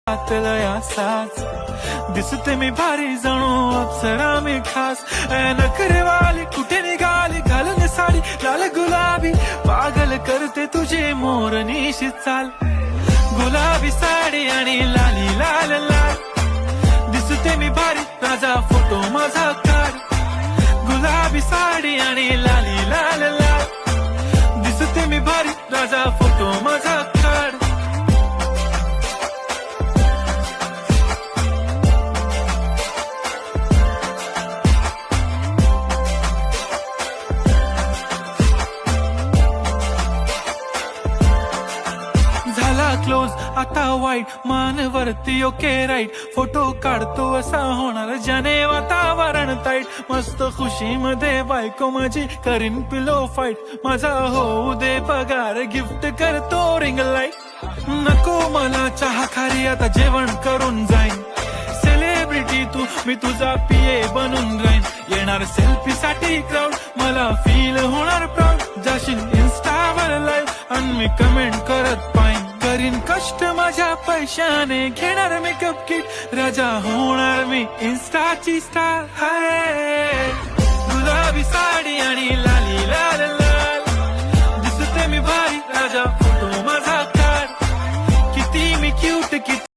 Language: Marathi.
साच दिसते मी भारी जणू अप्सरा मी खास नखरेवाली कुठे निघाली घालून साडी लाल गुलाबी पागल करते तुझे मोरनीशी चाल गुलाबी साडी आणि लाली लाल लाल दिसते मी भारी राजा फोटो माझा काढ गुलाबी साडी आणि लाली लाल लाल दिसते मी भारी राजा फोटो माझा काढ क्लोज आता वाईट मानवरती ओके राईट फोटो काढतो असा होणार ज्याने वातावरण ताईट मस्त खुशी मध्ये बायको माझी करीन पिलो फाईट माझा होऊ दे पगार गिफ्ट करतो रिंग लाईट नको मला चहा खारी आता जेवण करून जाईन सेलिब्रिटी तू मी तुझा पीए बनून राहीन येणार सेल्फी साठी क्राऊड मला फील होणार प्राऊड जाशील इन्स्टावर लाईव्ह आणि मी कमेंट करत पाहिन करीन कष्ट माझ्या पैशाने घेणार मेकअप किट राजा होणार मी इन्स्टाची स्टार हाय गुलाबी साडी आणि